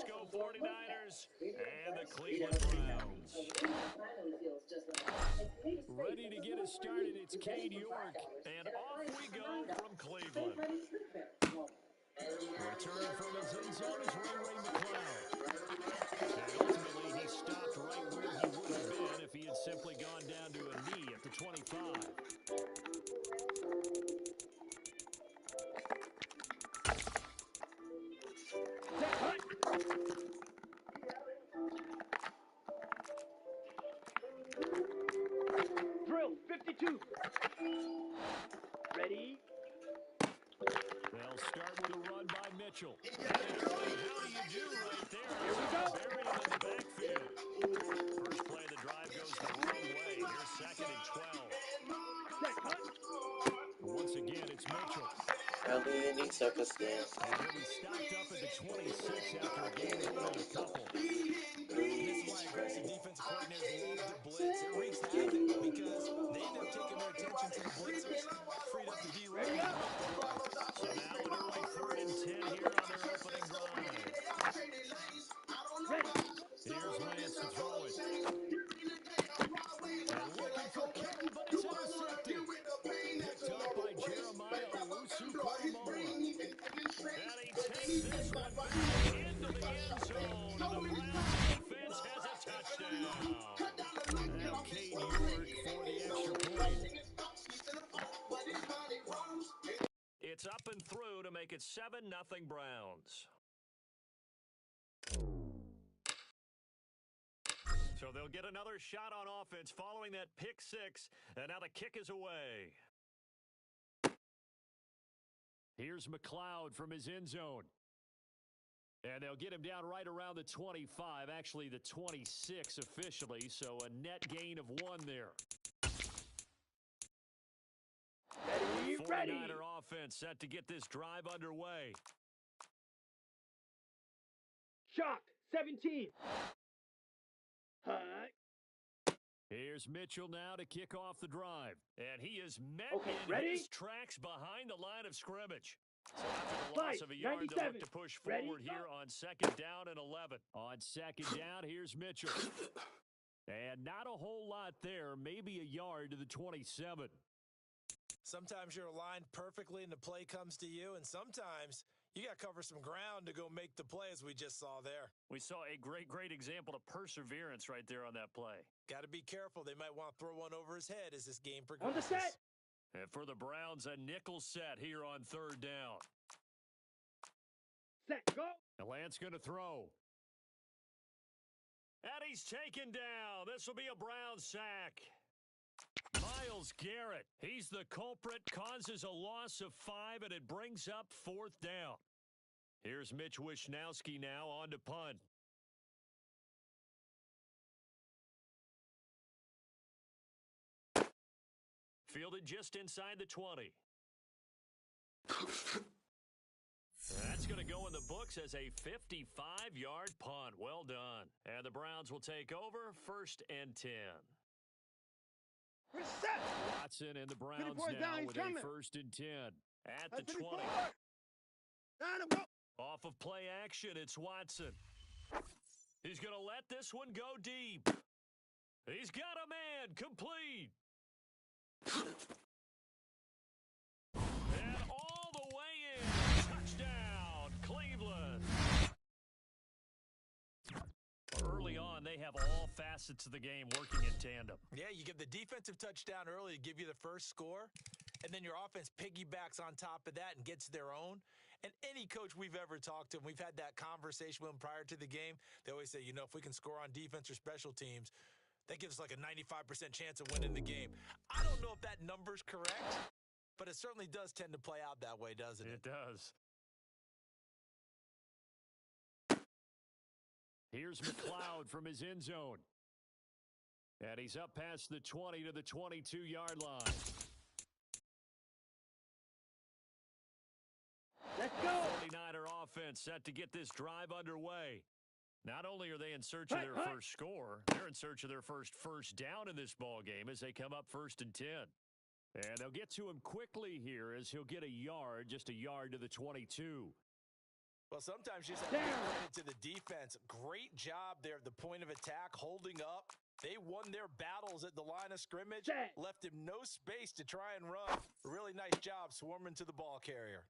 Frisco 49ers and the Cleveland Browns. Ready to get us started, it's Cade York, and off we go from Cleveland. Returning from his end zone is Ray McCloud. And ultimately, he stopped right where he would have been if he had simply gone down to a knee at the 25. Drill, 52. Ready? They'll start with a run by Mitchell. And early, how do you do right there? Here we go. Bury him in the backfield. First play of the drive goes the wrong way. Here's 2nd and 12. Set, cut. Once again, it's Mitchell. Early in each circus dance. And he'll be stopped up at the 26 after a gain of only a couple. This is why aggressive defensive coordinators love to blitz. It wreaks havoc because they end up taking their attention to the blitzers, freed up the D-line to make the play. So now an early 3rd and 10 here on their opening drive. Ready. Here's Lance to throw it. And looking for Kenton, but it's intercepted. Picked up by Jeremiah Owusu-Koramoah. And he takes this one back into the end zone. And the Browns defense has a touchdown. Now Cade York for the extra point. It's up and through to make it 7-0 Browns. So they'll get another shot on offense following that pick six, and now the kick is away. Here's McCloud from his end zone. And they'll get him down right around the 25, actually the 26 officially, so a net gain of 1 there. Ready. 49er offense set to get this drive underway. Shock, 17. Hut. Here's Mitchell now to kick off the drive. And he is met in ready? his tracks behind the line of scrimmage. So after the loss of a yard, they'll look to push forward here on 2nd down and 11. On 2nd down, here's Mitchell. And not a whole lot there, maybe a yard to the 27. Sometimes you're aligned perfectly and the play comes to you, and sometimes you got to cover some ground to go make the play, as we just saw there. We saw a great example of perseverance right there on that play. Got to be careful. They might want to throw one over his head as this game progresses. On the set. And for the Browns, a nickel set here on 3rd down. Set, go. And Lance going to throw. And he's taken down. This will be a Brown sack. Myles Garrett, he's the culprit, causes a loss of 5, and it brings up 4th down. Here's Mitch Wishnowski now on to punt. Fielded just inside the 20. That's going to go in the books as a 55-yard punt. Well done. And the Browns will take over 1st and 10. Reset. Watson and the Browns down, now he's with coming. a 1st and 10. At the 20. Down and go. Off of play action, it's Watson. He's going to let this one go deep. He's got a man, complete. And all the way in. Touchdown, Cleveland. Early on, they have all facets of the game working in tandem. Yeah, you give the defensive touchdown early to give you the first score, and then your offense piggybacks on top of that and gets their own. And any coach we've ever talked to, and we've had that conversation with them prior to the game, they always say, if we can score on defense or special teams, that gives us like a 95% chance of winning the game. I don't know if that number's correct, but it certainly does tend to play out that way, doesn't it? It does. Here's McCloud from his end zone. And he's up past the 20 to the 22-yard line. Let's go. 49er offense set to get this drive underway. Not only are they in search of their first score, they're in search of their first down in this ball game as they come up 1st and 10. And they'll get to him quickly here as he'll get a yard, just a yard to the 22. Well, sometimes you just have to give credit to the defense. Great job there at the point of attack, holding up. They won their battles at the line of scrimmage, left him no space to try and run. A really nice job swarming to the ball carrier.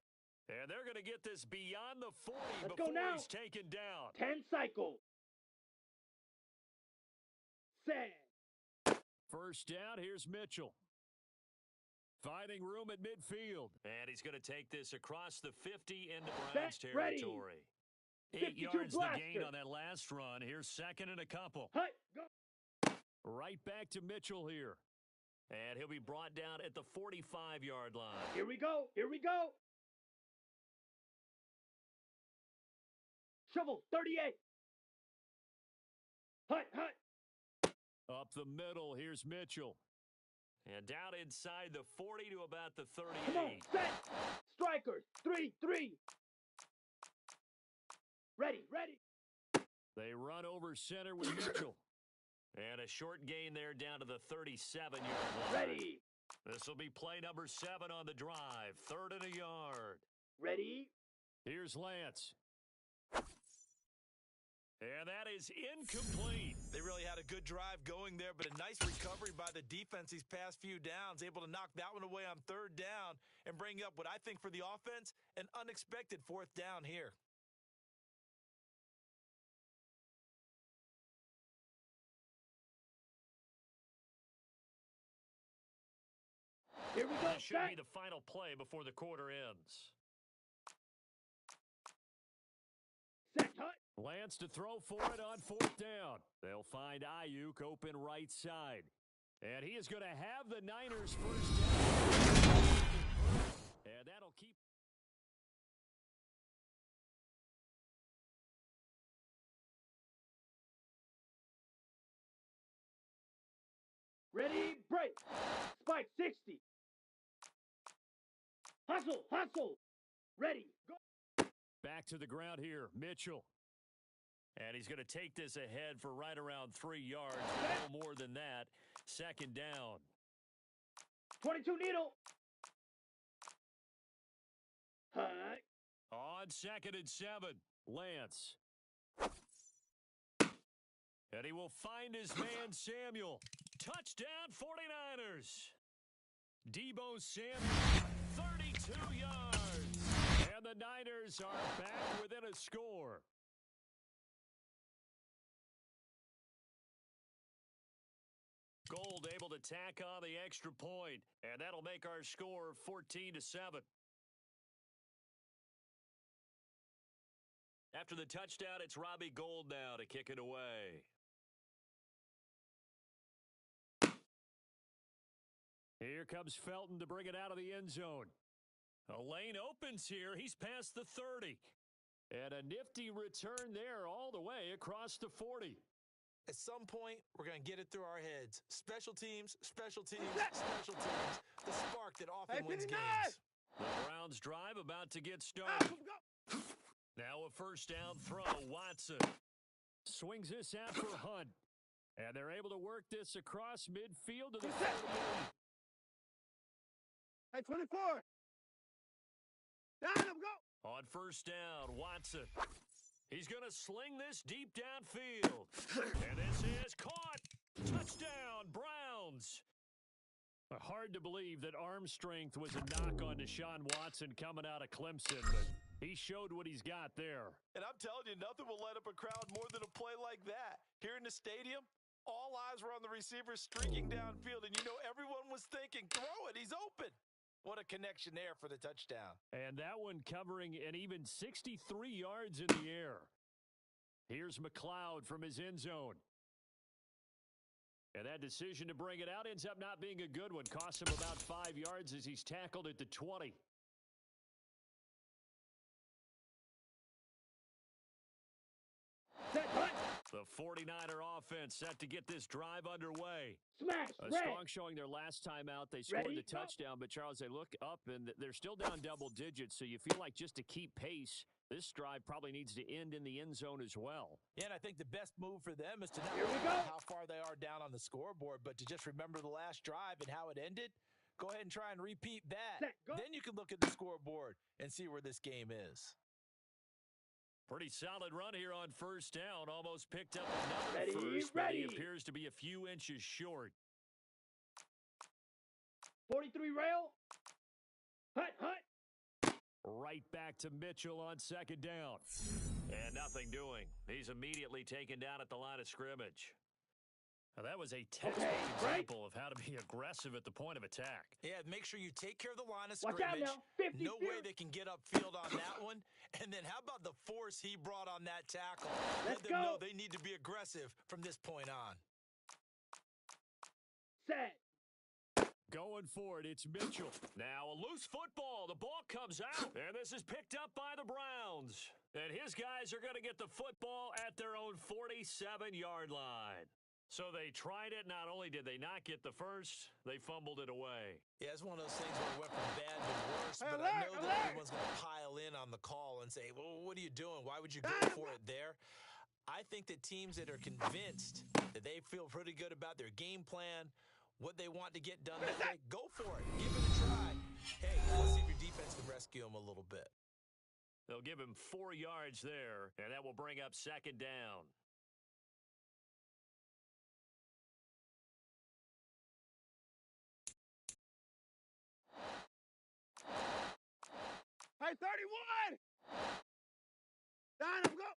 And they're going to get this beyond the 40 Let's before go now. he's taken down. 10 cycles. Set. First down, here's Mitchell. Finding room at midfield. And he's going to take this across the 50 into Browns territory. 8 yards the gain on that last run. Here's second and a couple. Hut, go. Right back to Mitchell here. And he'll be brought down at the 45-yard line. Here we go. Here we go. Shovel, 38. Hut, hut. Up the middle, here's Mitchell. And down inside the 40 to about the 38. Come on, set. Strikers, 3-3. Ready, ready. They run over center with Mitchell. And a short gain there down to the 37-yard line. Ready. This will be play number 7 on the drive. 3rd and a yard. Ready. Here's Lance. And that is incomplete. They really had a good drive going there, but a nice recovery by the defense these past few downs, able to knock that one away on 3rd down and bring up what I think for the offense, an unexpected 4th down here. Here we go. This should be the final play before the quarter ends. Set, hut. Lance to throw for it on 4th down. They'll find Ayuk open right side. And he is going to have the Niners first down. And that'll keep... Ready, break. Spike, 60. Hustle, hustle. Ready, go. Back to the ground here, Mitchell. And he's going to take this ahead for right around 3 yards. No more than that. 2nd down. 22 needle. Hut. On 2nd and 7, Lance. And he will find his man, Samuel. Touchdown, 49ers. Deebo Samuel, 32 yards. And the Niners are back within a score. Gold able to tack on the extra point, and that'll make our score 14-7. After the touchdown, it's Robbie Gould now to kick it away. Here comes Felton to bring it out of the end zone. A lane opens here. He's past the 30. And a nifty return there all the way across the 40. At some point, we're going to get it through our heads. Special teams, special teams, special teams. The spark that often wins games. The Browns drive about to get started. Now a first down throw. Watson swings this out for Hunt. And they're able to work this across midfield to the 38. Hey, 24. Down him, go. On first down, Watson. He's going to sling this deep downfield. And this is caught. Touchdown, Browns. Hard to believe that arm strength was a knock on Deshaun Watson coming out of Clemson, but he showed what he's got there. And I'm telling you, nothing will light up a crowd more than a play like that. Here in the stadium, all eyes were on the receiver streaking downfield, and you know everyone was thinking, throw it, he's open. What a connection there for the touchdown. And that one covering an even 63 yards in the air. Here's McLeod from his end zone. And that decision to bring it out ends up not being a good one. Costs him about 5 yards as he's tackled at the 20. The 49er offense set to get this drive underway. Smash, a strong showing their last time out. They scored the touchdown, but Charles, they look up and they're still down double digits, so you feel like just to keep pace, this drive probably needs to end in the end zone as well. Yeah, and I think the best move for them is to not remember how far they are down on the scoreboard, but to just remember the last drive and how it ended. Go ahead and try and repeat that. Then you can look at the scoreboard and see where this game is. Pretty solid run here on first down. Almost picked up another Ready, first, but he ready. appears to be a few inches short. 43 rail. Hut, hut. Right back to Mitchell on second down. And nothing doing. He's immediately taken down at the line of scrimmage. Now, that was a textbook example of how to be aggressive at the point of attack. Yeah, make sure you take care of the line of Watch out scrimmage. now. 50, No way they can get upfield on that one. And then how about the force he brought on that tackle? Let's Let them go. know they need to be aggressive from this point on. Set. Going for it, it's Mitchell. Now a loose football. The ball comes out, and this is picked up by the Browns. And his guys are going to get the football at their own 47-yard line. So they tried it. Not only did they not get the first, they fumbled it away. Yeah, it's one of those things where it went from bad to worse, but I know that everyone's going to pile in on the call and say, well, what are you doing? Why would you go for it there? I think that teams that are convinced that they feel pretty good about their game plan, what they want to get done that day, go for it. Give it a try. Hey, let's see if your defense can rescue them a little bit. They'll give him 4 yards there, and that will bring up second down. Hey, 31! Down, go!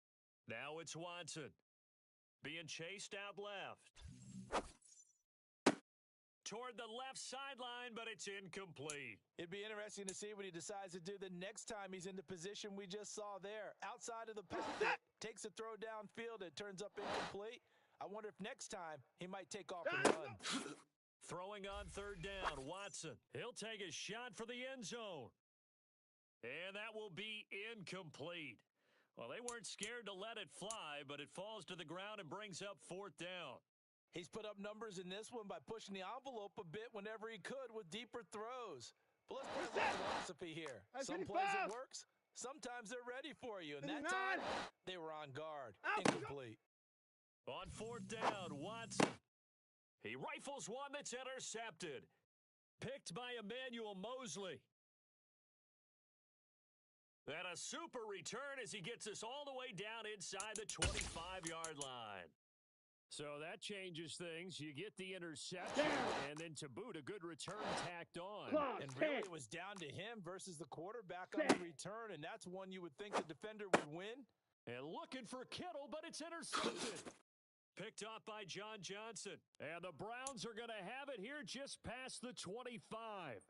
Now it's Watson. Being chased out left. Toward the left sideline, but it's incomplete. It'd be interesting to see what he decides to do the next time he's in the position we just saw there. Outside of the pocket, takes a throw downfield, it turns up incomplete. I wonder if next time he might take off and run. Throwing on third down, Watson. He'll take a shot for the end zone. And that will be incomplete. Well, they weren't scared to let it fly, but it falls to the ground and brings up fourth down. He's put up numbers in this one by pushing the envelope a bit whenever he could with deeper throws. But let's play the philosophy here. Some plays it works. Sometimes they're ready for you. And that time, they were on guard. Incomplete. On fourth down, Watson. He rifles one that's intercepted. Picked by Emmanuel Mosley. And a super return as he gets us all the way down inside the 25-yard line. So that changes things. You get the interception, and then to boot, a good return tacked on. And really, it was down to him versus the quarterback on the return, and that's one you would think the defender would win. And looking for Kittle, but it's intercepted. Picked off by John Johnson. And the Browns are going to have it here just past the 25.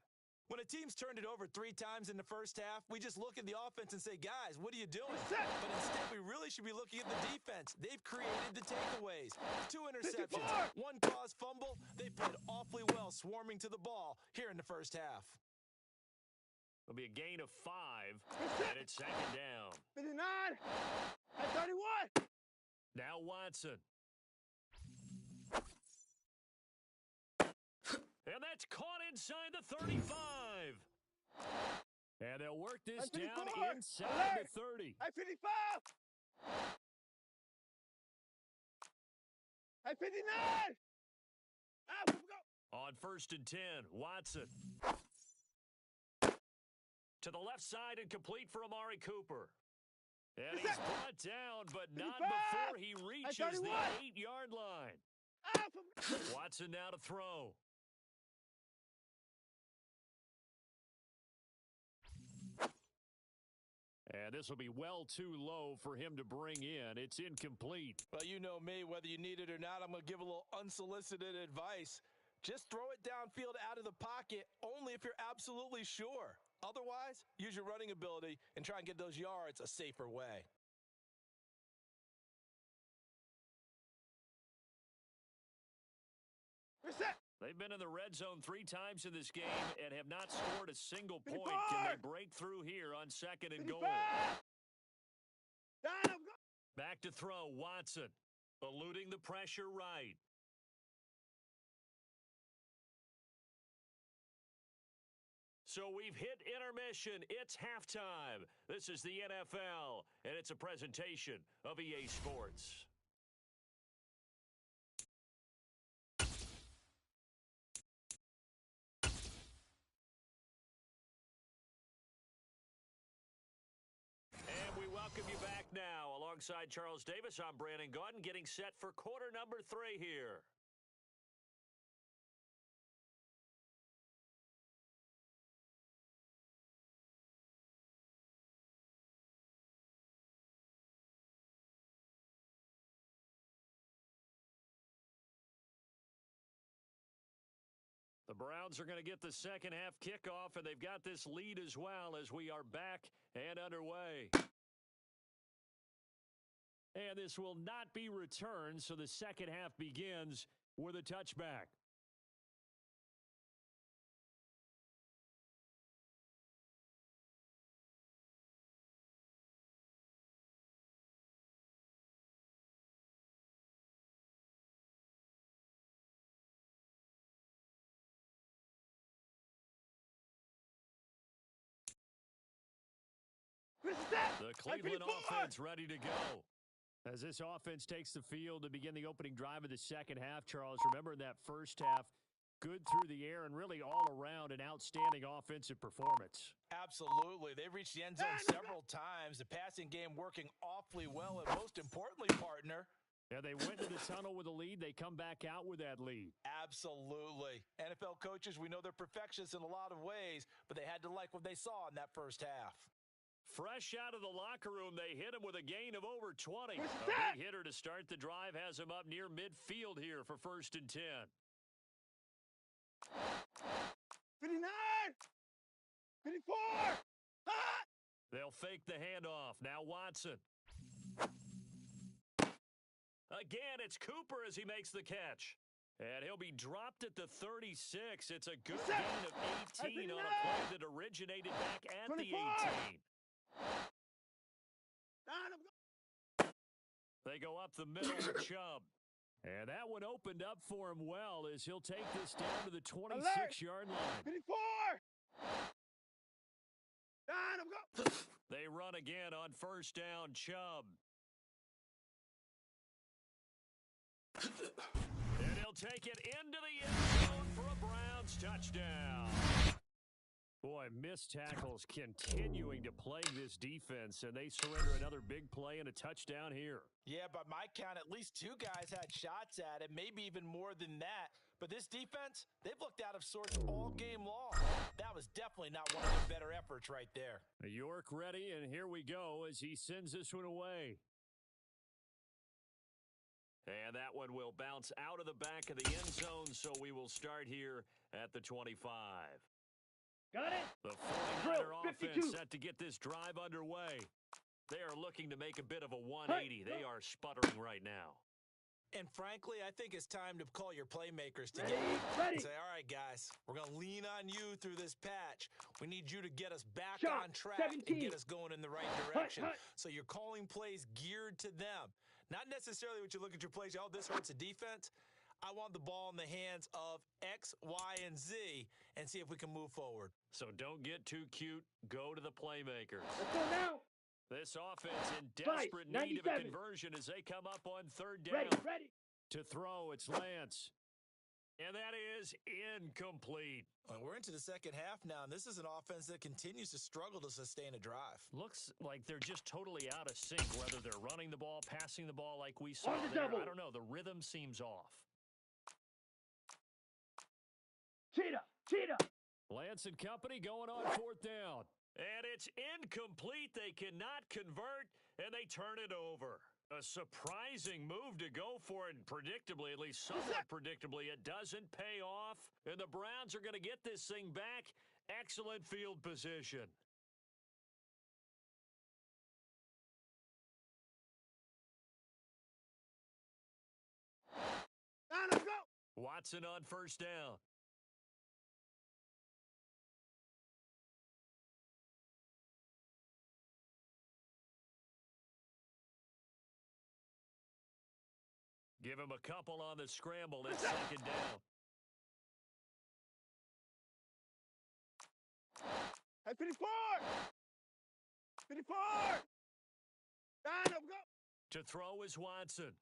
When a team's turned it over 3 times in the first half, we just look at the offense and say, guys, what are you doing? But instead, we really should be looking at the defense. They've created the takeaways. 2 interceptions, 1 caused fumble. They played awfully well swarming to the ball here in the first half. It'll be a gain of 5, and it's second down. 59 at 31. Now Watson. And that's caught inside the 35. And they'll work this down inside the 30. At 55. At 59. On first and 10, Watson. To the left side and complete for Amari Cooper. And he's brought down, but not before he reaches the 8-yard line. Watson now to throw. And this will be well too low for him to bring in. It's incomplete. Well, you know me, whether you need it or not, I'm going to give a little unsolicited advice. Just throw it downfield out of the pocket only if you're absolutely sure. Otherwise, use your running ability and try and get those yards a safer way. They've been in the red zone 3 times in this game and have not scored a single point. Can they break through here on second and goal? Back to throw, Watson. Eluding the pressure right. So we've hit intermission. It's halftime. This is the NFL, and it's a presentation of EA Sports. And we welcome you back now. Alongside Charles Davis, I'm Brandon Gaudin, getting set for quarter number 3 here. The Browns are going to get the second half kickoff, and they've got this lead as well as we are back and underway. And this will not be returned, so the second half begins with a touchback. The Cleveland offense ready to go. As this offense takes the field to begin the opening drive of the second half, Charles, remember in that first half, good through the air and really all around an outstanding offensive performance. Absolutely. They've reached the end zone several times. The passing game working awfully well, and most importantly, partner, yeah, they went to the tunnel with a lead. They come back out with that lead. Absolutely. NFL coaches, we know they're perfectionists in a lot of ways, but they had to like what they saw in that first half. Fresh out of the locker room, they hit him with a gain of over 20. A big hitter to start the drive has him up near midfield here for 1st and 10. 59! 54! Ah! They'll fake the handoff. Now Watson. Again, it's Cooper as he makes the catch. And he'll be dropped at the 36. It's a good gain of 18 on a play that originated back at 24. the 18. They go up the middle with Chubb. And that one opened up for him well as he'll take this down to the 26-yard line. 54! Down, I'm going. They run again on 1st down, Chubb. And he'll take it into the end zone for a Browns touchdown. Boy, missed tackles continuing to plague this defense, and they surrender another big play and a touchdown here. Yeah, by my count, at least 2 guys had shots at it, maybe even more than that. But this defense, they've looked out of sorts all game long. That was definitely not one of the better efforts right there. York ready, and here we go as he sends this one away. And that one will bounce out of the back of the end zone, so we will start here at the 25. Got it. The 49er offense set to get this drive underway. They are looking to make a bit of a 180. They are sputtering right now. And frankly, I think it's time to call your playmakers together. Ready. Say, all right, guys, we're going to lean on you through this patch. We need you to get us back Shot, on track 17. and get us going in the right direction. Hut. So you're calling plays geared to them. Not necessarily what you look at your plays, oh, this hurts the defense. I want the ball in the hands of X, Y, and Z and see if we can move forward. So don't get too cute. Go to the playmakers. Let's go now. This offense in desperate need of a conversion as they come up on 3rd down. Ready. To throw, it's Lance. And that is incomplete. Well, we're into the second half now, and this is an offense that continues to struggle to sustain a drive. Looks like they're just totally out of sync, whether they're running the ball, passing the ball like we saw there. Double. I don't know. The rhythm seems off. Cheetah. Lance and company going on 4th down. And it's incomplete. They cannot convert, and they turn it over. A surprising move to go for it, and predictably, at least somewhat predictably, it doesn't pay off. And the Browns are going to get this thing back. Excellent field position. Down, I'm go. Watson on 1st down. Give him a couple on the scramble. It's 2nd down. Hey, 54! 54! Down, I'm go. To throw is Watson.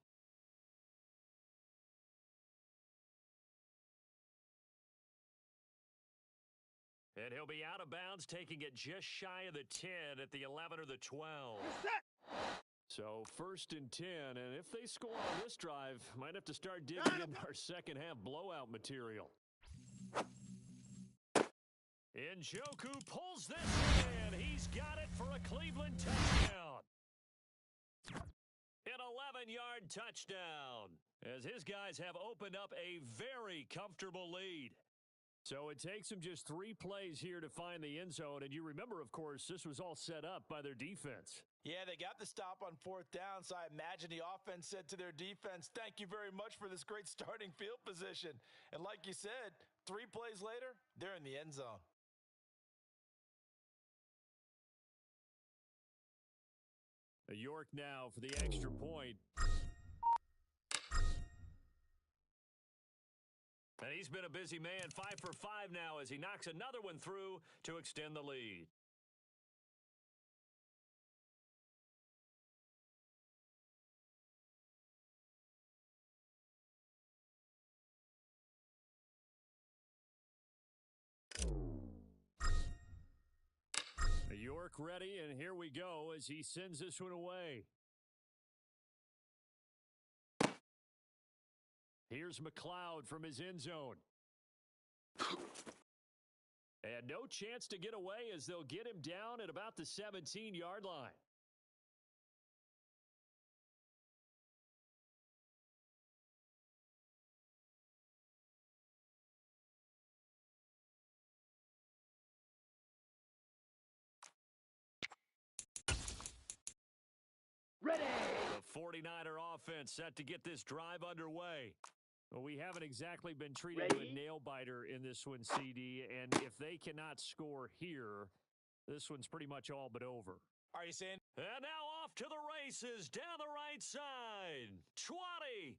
And he'll be out of bounds, taking it just shy of the 10 at the 11 or the 12. So 1st and 10, and if they score on this drive, might have to start digging into our second half blowout material. Njoku pulls this in. He's got it for a Cleveland touchdown. An 11-yard touchdown, as his guys have opened up a very comfortable lead. So it takes them just 3 plays here to find the end zone. And you remember, of course, this was all set up by their defense. Yeah, they got the stop on 4th down, so I imagine the offense said to their defense, thank you very much for this great starting field position. And like you said, 3 plays later, they're in the end zone. York now for the extra point. And he's been a busy man, 5 for 5 now as he knocks another one through to extend the lead. York ready, and here we go as he sends this one away. Here's McLeod from his end zone. And no chance to get away as they'll get him down at about the 17-yard line. Ready. The 49er offense set to get this drive underway. Well, we haven't exactly been treated to a nail-biter in this one, CD, and if they cannot score here, this one's pretty much all but over. Are you saying? And now off to the races down the right side. 20.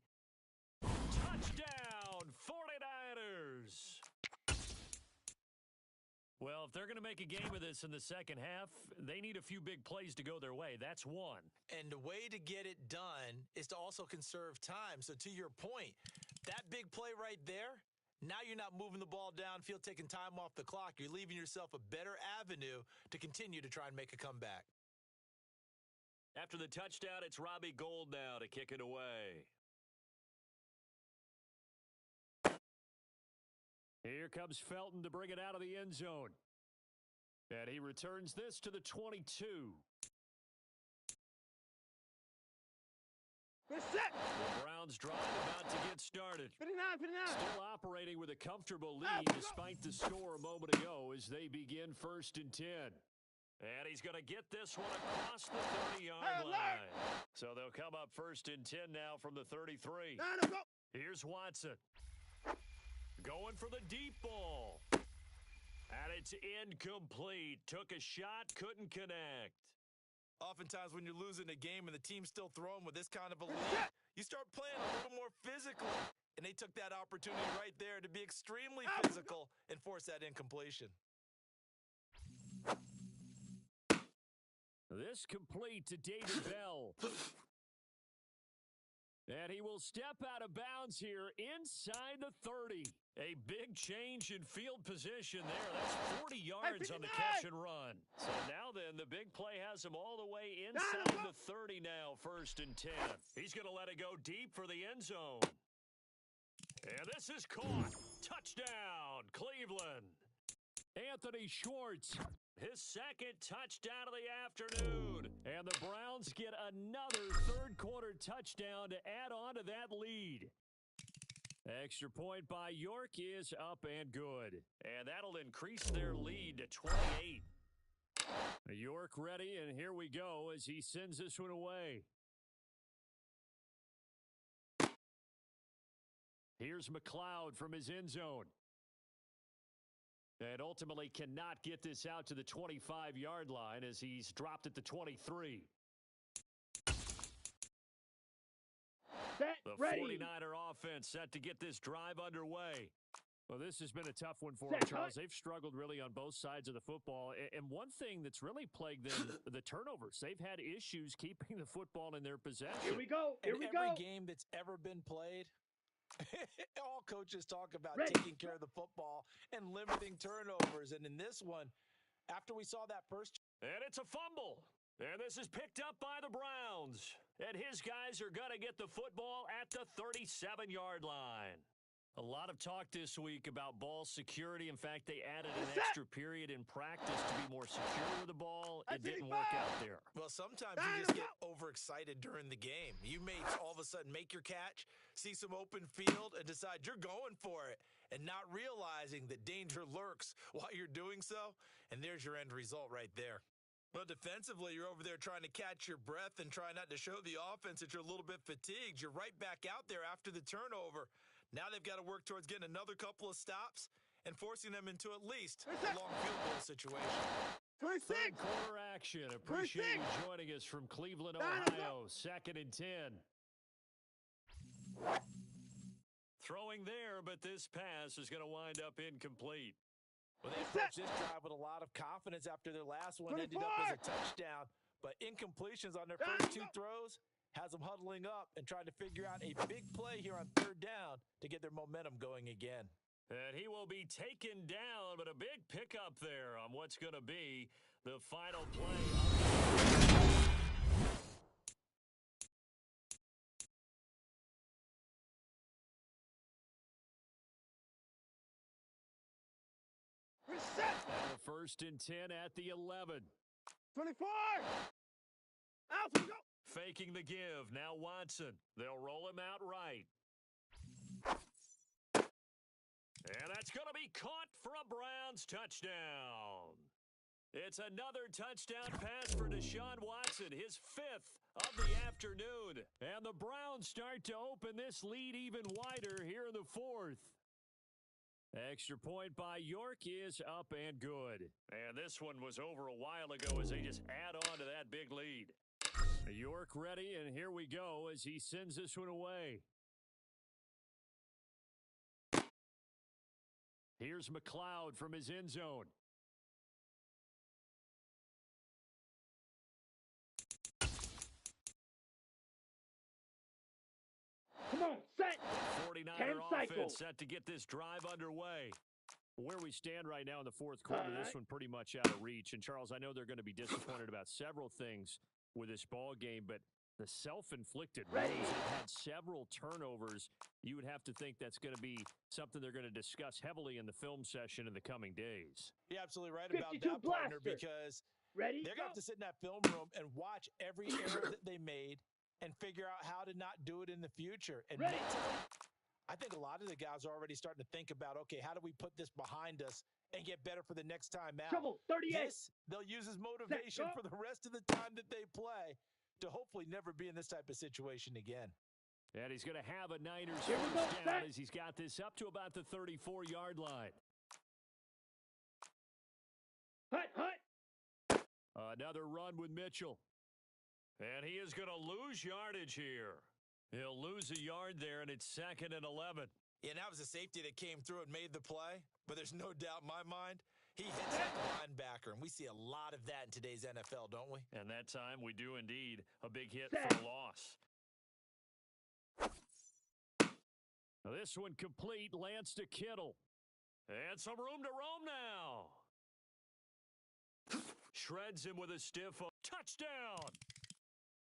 Touchdown, 49ers. Well, if they're going to make a game of this in the second half, they need a few big plays to go their way. That's one. And the way to get it done is to also conserve time. So to your point, that big play right there, now you're not moving the ball downfield, taking time off the clock. You're leaving yourself a better avenue to continue to try and make a comeback. After the touchdown, it's Robbie Gould now to kick it away. Here comes Felton to bring it out of the end zone. And he returns this to the 22. We're set. The Browns drive about to get started. 59. Still operating with a comfortable lead despite the score a moment ago as they begin 1st and 10. And he's going to get this one across the 30-yard line. So they'll come up 1st and 10 now from the 33. Here's Watson. Going for the deep ball. And it's incomplete. Took a shot, couldn't connect. Oftentimes when you're losing a game and the team's still throwing with this kind of a lead, you start playing a little more physically. And they took that opportunity right there to be extremely physical and force that incompletion. This complete to David Bell. And he will step out of bounds here inside the 30. A big change in field position there. That's 40 yards on the catch and run. So now then, the big play has him all the way inside the 30 now, 1st and 10. He's going to let it go deep for the end zone. And this is caught. Touchdown, Cleveland. Anthony Schwartz. His second touchdown of the afternoon. And the Browns get another third-quarter touchdown to add on to that lead. Extra point by York is up and good. And that'll increase their lead to 28. York ready, and here we go as he sends this one away. Here's McLeod from his end zone. And ultimately cannot get this out to the 25-yard line as he's dropped at the 23. The 49er offense set to get this drive underway. Well, this has been a tough one for them, Charles. They've struggled really on both sides of the football. And one thing that's really plagued them, the turnovers. They've had issues keeping the football in their possession. Here we go. Every game that's ever been played, all coaches talk about taking care of the football and limiting turnovers. And in this one, after we saw that first... And it's a fumble. And this is picked up by the Browns. And his guys are going to get the football at the 37-yard line. A lot of talk this week about ball security. In fact, they added an extra period in practice to be more secure with the ball. It didn't work out there. Well, sometimes you just get overexcited during the game. You may all of a sudden make your catch, see some open field, and decide you're going for it, and not realizing that danger lurks while you're doing so, and there's your end result right there. Well, defensively, you're over there trying to catch your breath and try not to show the offense that you're a little bit fatigued. You're right back out there after the turnover. Now they've got to work towards getting another couple of stops and forcing them into at least a long field goal situation. Third quarter action. Appreciate you joining us from Cleveland, Ohio. 2nd and 10. Throwing there, but this pass is going to wind up incomplete. Well, they approached this drive with a lot of confidence after their last one ended up as a touchdown. But incompletions on their first two throws has them huddling up and trying to figure out a big play here on 3rd down to get their momentum going again. And he will be taken down, but a big pickup there on what's going to be the final play. Now the 1st and 10 at the 11. 24! Out we go! Faking the give. Now Watson. They'll roll him out right. And that's going to be caught for a Browns touchdown. It's another touchdown pass for Deshaun Watson, his 5th of the afternoon. And the Browns start to open this lead even wider here in the 4th. Extra point by York is up and good. And this one was over a while ago as they just add on to that big lead. York ready, and here we go as he sends this one away. Here's McLeod from his end zone. Come on, set! 49er offense set to get this drive underway. Where we stand right now in the 4th quarter, this one pretty much out of reach. And, Charles, I know they're going to be disappointed about several things with this ball game, but the self-inflicted wounds, they've had several turnovers. You would have to think that's going to be something they're going to discuss heavily in the film session in the coming days. You're absolutely right about that, partner, because they're going to have to sit in that film room and watch every error that they made and figure out how to not do it in the future. And mentally, I think a lot of the guys are already starting to think about, okay, how do we put this behind us and get better for the next time out? Trouble, 38. This, they'll use as motivation for the rest of the time that they play to hopefully never be in this type of situation again. And he's going to have a Niners first down as he's got this up to about the 34-yard line. Hut. Another run with Mitchell. And he is going to lose yardage here. He'll lose a yard there, and it's 2nd and 11. Yeah, and that was a safety that came through and made the play. But there's no doubt in my mind, he hits like a linebacker. And we see a lot of that in today's NFL, don't we? And that time, we do indeed. A big hit for a loss. Now this one complete, lands to Kittle. And some room to roam now. Shreds him with a stiff touchdown.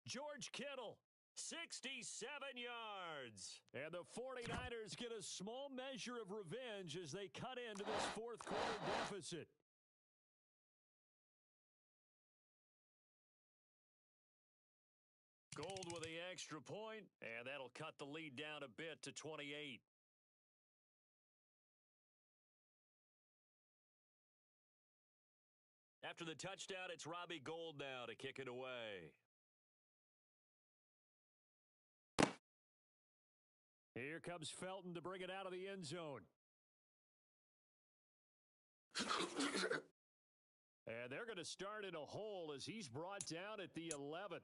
George Kittle, 67 yards. And the 49ers get a small measure of revenge as they cut into this 4th quarter deficit. Gold with the extra point, and that'll cut the lead down a bit to 28. After the touchdown, it's Robbie Gould now to kick it away. Here comes Felton to bring it out of the end zone. And they're going to start in a hole as he's brought down at the 11.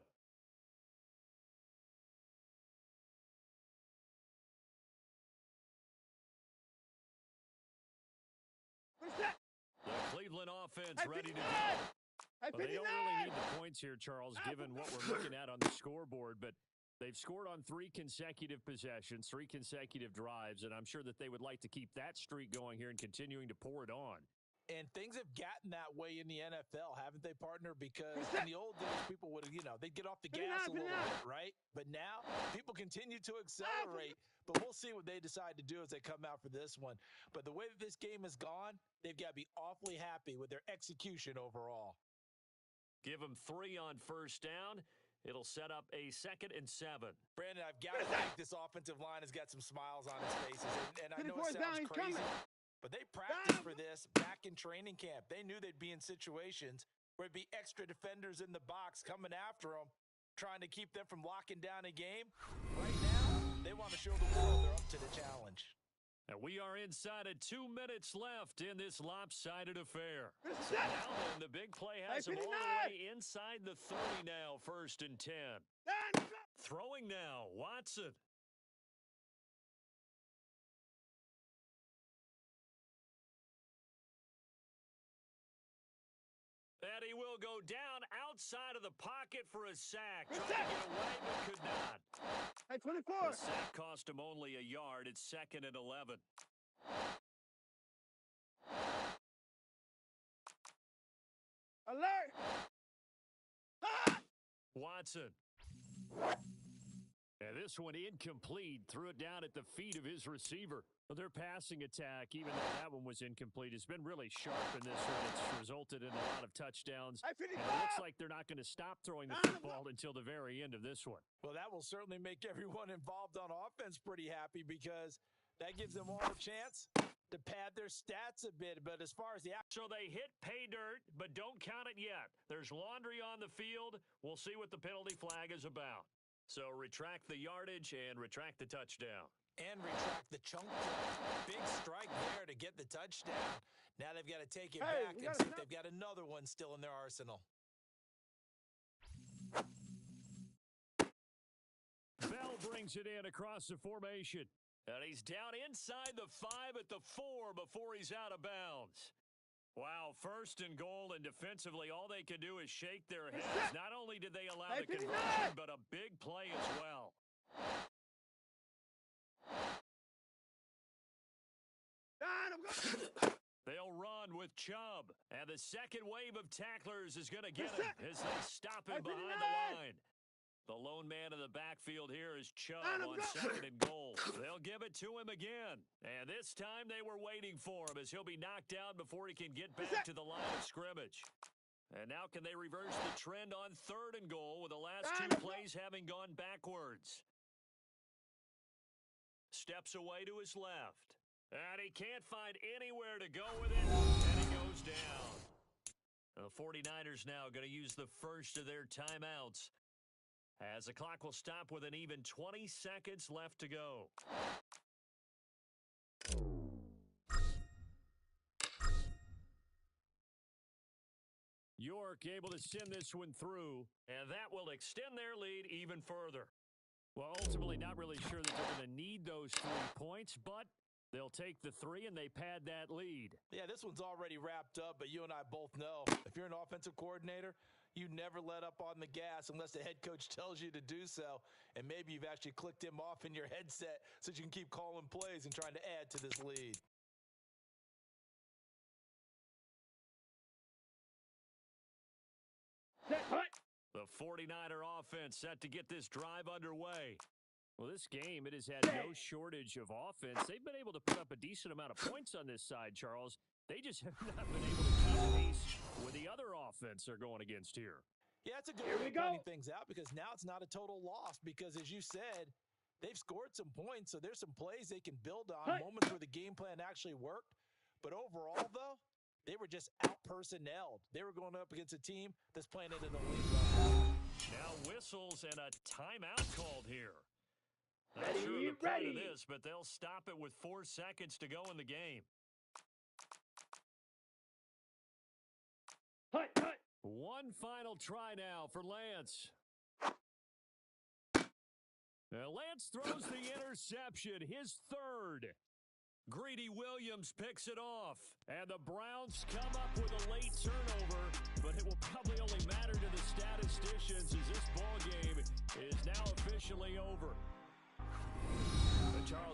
The Cleveland offense ready to go. Well, they don't really need the points here, Charles, given what we're looking at on the scoreboard, but they've scored on 3 consecutive possessions, 3 consecutive drives, and I'm sure that they would like to keep that streak going here and continuing to pour it on. And things have gotten that way in the NFL, haven't they, partner? Because in the old days, people would, they'd get off the gas a little bit, right? But now people continue to accelerate. But we'll see what they decide to do as they come out for this one. But the way that this game has gone, they've got to be awfully happy with their execution overall. Give them 3 on first down. It'll set up a 2nd and 7. Brandon, I've got to think this offensive line has got some smiles on its faces. And I know it sounds crazy, but they practiced for this back in training camp. They knew they'd be in situations where it'd be extra defenders in the box coming after them, trying to keep them from locking down a game. Right now, they want to show the world they're up to the challenge. And we are inside of 2 minutes left in this lopsided affair. So now then, the big play has him all the way inside the 30 now, 1st and 10. Throwing now, Watson. And he will go down outside of the pocket for a sack. Trying to get away, but could not. Hey, 24. The sack cost him only a yard. It's 2nd and 11. Alert! Watson. And this one incomplete. Threw it down at the feet of his receiver. Well, their passing attack, even though that one was incomplete, has been really sharp in this one. It's resulted in a lot of touchdowns. And it looks like they're not going to stop throwing the football until the very end of this one. Well, that will certainly make everyone involved on offense pretty happy because that gives them all a chance to pad their stats a bit. But as far as the So they hit pay dirt, but don't count it yet. There's laundry on the field. We'll see what the penalty flag is about. So retract the yardage and retract the touchdown. And retract the chunk play. Big strike there to get the touchdown. Now they've got to take it back and see if they've got another one still in their arsenal. Bell brings it in across the formation. And he's down inside the 5 at the 4 before he's out of bounds. Wow, 1st and goal, and defensively, all they could do is shake their heads. Not only did they allow the conversion, but a big play as well. They'll run with Chubb. And the second wave of tacklers is going to get him as they stop him behind the line. The lone man in the backfield here is Chubb on 2nd and goal. They'll give it to him again. And this time they were waiting for him as he'll be knocked down before he can get back to the line of scrimmage. And now can they reverse the trend on 3rd and goal with the last 2 plays having gone backwards? Steps away to his left. And he can't find anywhere to go with it. And he goes down. The 49ers now going to use the first of their timeouts, as the clock will stop with an even 20 seconds left to go. York able to send this one through, and that will extend their lead even further. Well, ultimately not really sure that they're going to need those 3 points, but they'll take the 3 and they pad that lead. Yeah, this one's already wrapped up, but you and I both know if you're an offensive coordinator, you never let up on the gas unless the head coach tells you to do so. And maybe you've actually clicked him off in your headset so you can keep calling plays and trying to add to this lead. The 49er offense set to get this drive underway. Well, this game, it has had no shortage of offense. They've been able to put up a decent amount of points on this side, Charles. They just have not been able to keep pace with the other offense they're going against here. Yeah, it's a good way of pointing things out because now it's not a total loss because, as you said, they've scored some points, so there's some plays they can build on, moments where the game plan actually worked. But overall, though, they were just out-personnelled. They were going up against a team that's playing at an elite level. Now whistles and a timeout called here. Not sure the point of this, but they'll stop it with 4 seconds to go in the game. One final try now for Lance. Now Lance throws the interception, his 3rd. Greedy Williams picks it off, and the Browns come up with a late turnover, but it will probably only matter to the statisticians as this ball game is now officially over. But Charles,